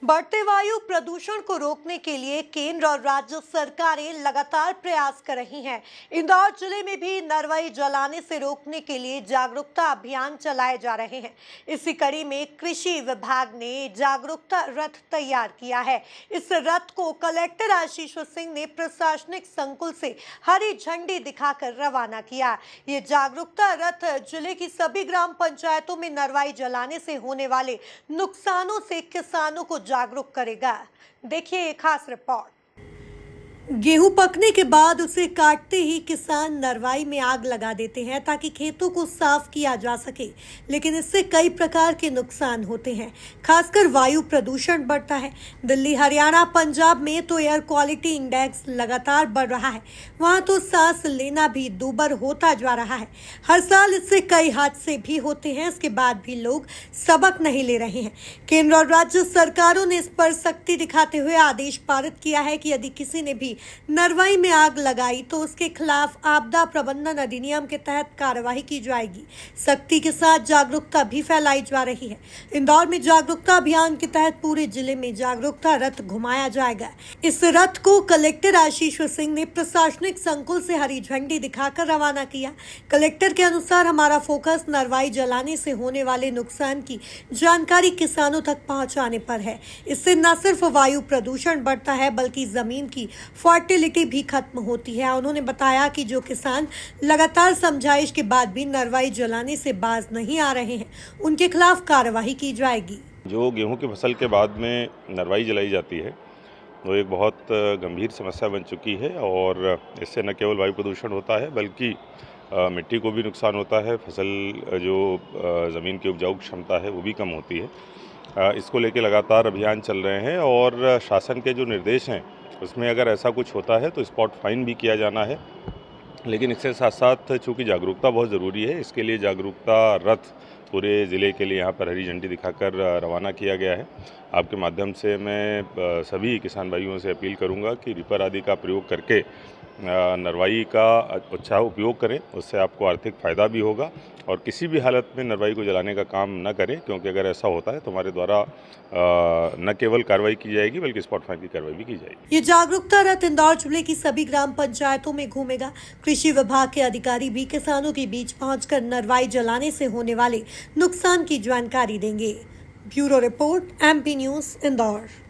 बढ़ते वायु प्रदूषण को रोकने के लिए केंद्र और राज्य सरकारें लगातार प्रयास कर रही हैं। इंदौर जिले में भी नरवाई जलाने से रोकने के लिए जागरूकता अभियान चलाए जा रहे हैं। इसी कड़ी में कृषि विभाग ने जागरूकता रथ तैयार किया है। इस रथ को कलेक्टर आशीष सिंह ने प्रशासनिक संकुल से हरी झंडी दिखाकर रवाना किया। ये जागरूकता रथ जिले की सभी ग्राम पंचायतों में नरवाई जलाने से होने वाले नुकसानों से किसानों को जागरूक करेगा। देखिए एक खास रिपोर्ट। गेहूं पकने के बाद उसे काटते ही किसान नरवाई में आग लगा देते हैं ताकि खेतों को साफ किया जा सके, लेकिन इससे कई प्रकार के नुकसान होते हैं। खासकर वायु प्रदूषण बढ़ता है। दिल्ली, हरियाणा, पंजाब में तो एयर क्वालिटी इंडेक्स लगातार बढ़ रहा है। वहां तो सांस लेना भी दूभर होता जा रहा है। हर साल इससे कई हादसे भी होते हैं। इसके बाद भी लोग सबक नहीं ले रहे हैं। केंद्र और राज्य सरकारों ने इस पर सख्ती दिखाते हुए आदेश पारित किया है कि यदि किसी ने भी नरवाई में आग लगाई तो उसके खिलाफ आपदा प्रबंधन अधिनियम के तहत कार्रवाई की जाएगी। सख्ती के साथ जागरूकता भी फैलाई जा रही है। इंदौर में जागरूकता अभियान के तहत पूरे जिले में जागरूकता रथ घुमाया जाएगा। इस रथ को कलेक्टर आशीष सिंह ने प्रशासनिक संकुल से हरी झंडी दिखाकर रवाना किया। कलेक्टर के अनुसार हमारा फोकस नरवाई जलाने से होने वाले नुकसान की जानकारी किसानों तक पहुंचाने पर है। इससे न सिर्फ वायु प्रदूषण बढ़ता है बल्कि जमीन की फर्टिलिटी भी खत्म होती है। उन्होंने बताया कि जो किसान लगातार समझाइश के बाद भी नरवाई जलाने से बाज नहीं आ रहे हैं, उनके खिलाफ कार्रवाई की जाएगी। जो गेहूं की फसल के बाद में नरवाई जलाई जाती है वो एक बहुत गंभीर समस्या बन चुकी है और इससे न केवल वायु प्रदूषण होता है बल्कि मिट्टी को भी नुकसान होता है। फसल जो ज़मीन की उपजाऊ क्षमता है वो भी कम होती है। इसको लेकर लगातार अभियान चल रहे हैं और शासन के जो निर्देश हैं उसमें अगर ऐसा कुछ होता है तो स्पॉट फाइन भी किया जाना है। लेकिन इसके साथ साथ चूँकि जागरूकता बहुत ज़रूरी है, इसके लिए जागरूकता रथ पूरे ज़िले के लिए यहाँ पर हरी झंडी दिखाकर रवाना किया गया है। आपके माध्यम से मैं सभी किसान भाइयों से अपील करूँगा कि रिपर आदि का प्रयोग करके नरवाई का अच्छा उपयोग करें, उससे आपको आर्थिक फ़ायदा भी होगा और किसी भी हालत में नरवाई को जलाने का काम न करें, क्योंकि अगर ऐसा होता है तो हमारे द्वारा न केवल कार्रवाई की जाएगी बल्कि स्पॉट फाइन की कार्रवाई भी की जाएगी। ये जागरूकता रथ इंदौर जिले की सभी ग्राम पंचायतों में घूमेगा। कृषि विभाग के अधिकारी भी किसानों के बीच पहुंचकर नरवाई जलाने से होने वाले नुकसान की जानकारी देंगे। Bureau report, MP news, Indore.